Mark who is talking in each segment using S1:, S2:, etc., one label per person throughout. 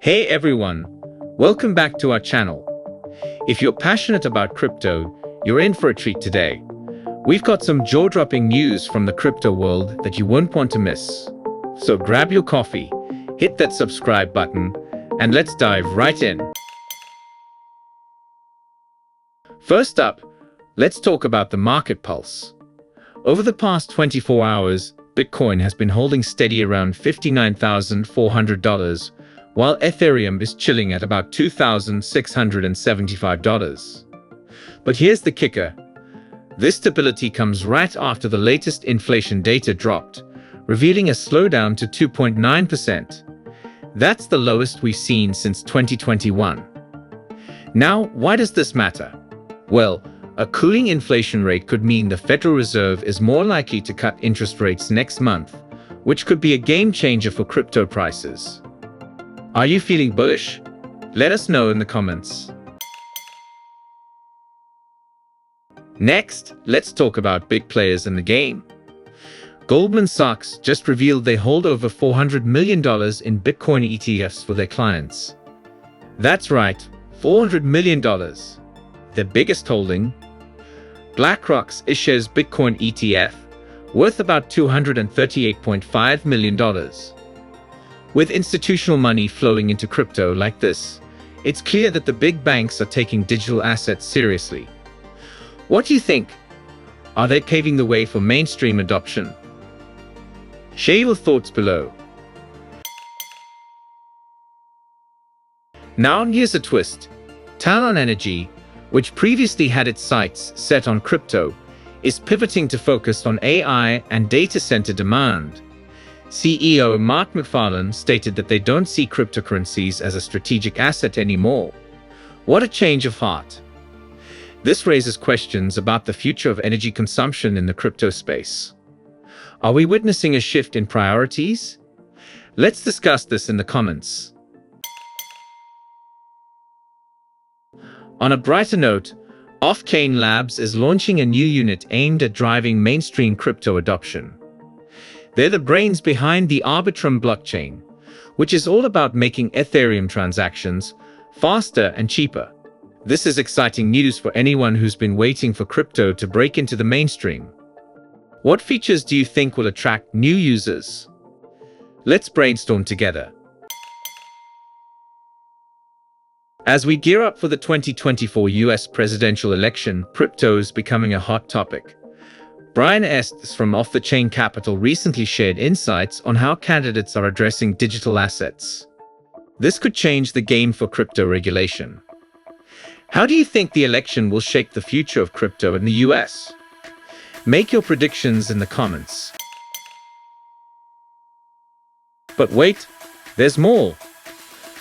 S1: Hey everyone, welcome back to our channel. If you're passionate about crypto, you're in for a treat today. We've got some jaw-dropping news from the crypto world that you won't want to miss. So grab your coffee, hit that subscribe button, and let's dive right in. First up, let's talk about the market pulse. Over the past 24 hours, Bitcoin has been holding steady around $59,400, while Ethereum is chilling at about $2,675. But here's the kicker. This stability comes right after the latest inflation data dropped, revealing a slowdown to 2.9%. That's the lowest we've seen since 2021. Now, why does this matter? Well, a cooling inflation rate could mean the Federal Reserve is more likely to cut interest rates next month, which could be a game changer for crypto prices. Are you feeling bullish? Let us know in the comments. Next, let's talk about big players in the game. Goldman Sachs just revealed they hold over $400 million in Bitcoin ETFs for their clients. That's right, $400 million. Their biggest holding. BlackRock's iShares Bitcoin ETF, worth about $238.5 million. With institutional money flowing into crypto like this, it's clear that the big banks are taking digital assets seriously. What do you think? Are they paving the way for mainstream adoption? Share your thoughts below. Now here's a twist. Talon Energy, which previously had its sights set on crypto, is pivoting to focus on AI and data center demand. CEO Mark McFarlane stated that they don't see cryptocurrencies as a strategic asset anymore. What a change of heart. This raises questions about the future of energy consumption in the crypto space. Are we witnessing a shift in priorities? Let's discuss this in the comments. On a brighter note, Offchain Labs is launching a new unit aimed at driving mainstream crypto adoption. They're the brains behind the Arbitrum blockchain, which is all about making Ethereum transactions faster and cheaper. This is exciting news for anyone who's been waiting for crypto to break into the mainstream. What features do you think will attract new users? Let's brainstorm together. As we gear up for the 2024 US presidential election, crypto is becoming a hot topic. Brian Estes from Off the Chain Capital recently shared insights on how candidates are addressing digital assets. This could change the game for crypto regulation. How do you think the election will shape the future of crypto in the US? Make your predictions in the comments. But wait, there's more.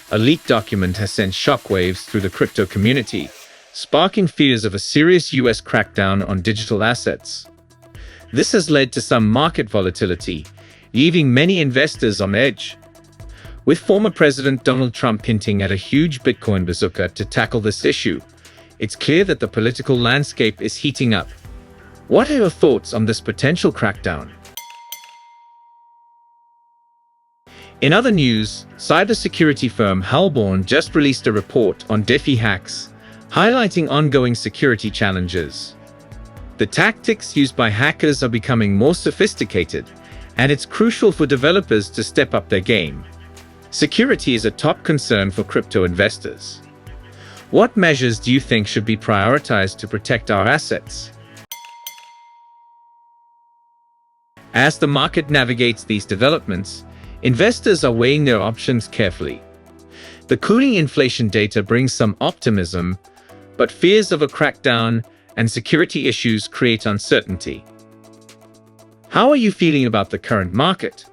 S1: A leaked document has sent shockwaves through the crypto community, sparking fears of a serious US crackdown on digital assets. This has led to some market volatility, leaving many investors on edge. With former President Donald Trump hinting at a huge Bitcoin bazooka to tackle this issue, it's clear that the political landscape is heating up. What are your thoughts on this potential crackdown? In other news, cybersecurity firm Halborn just released a report on DeFi hacks, highlighting ongoing security challenges. The tactics used by hackers are becoming more sophisticated, and it's crucial for developers to step up their game. Security is a top concern for crypto investors. What measures do you think should be prioritized to protect our assets? As the market navigates these developments, investors are weighing their options carefully. The cooling inflation data brings some optimism, but fears of a crackdown and security issues create uncertainty. How are you feeling about the current market?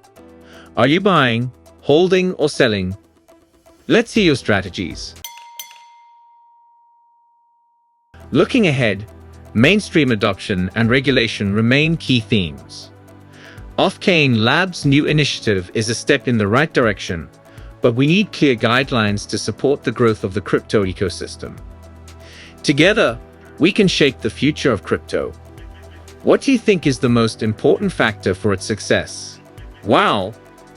S1: Are you buying, holding, or selling? Let's hear your strategies. Looking ahead, mainstream adoption and regulation remain key themes. Offchain Labs' new initiative is a step in the right direction, but we need clear guidelines to support the growth of the crypto ecosystem. Together, we can shape the future of crypto. What do you think is the most important factor for its success? Wow,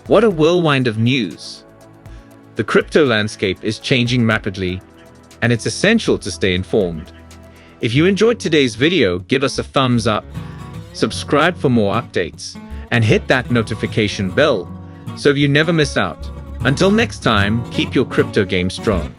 S1: what a whirlwind of news! The crypto landscape is changing rapidly, and it's essential to stay informed. If you enjoyed today's video, give us a thumbs up, subscribe for more updates, and hit that notification bell so you never miss out. Until next time, keep your crypto game strong.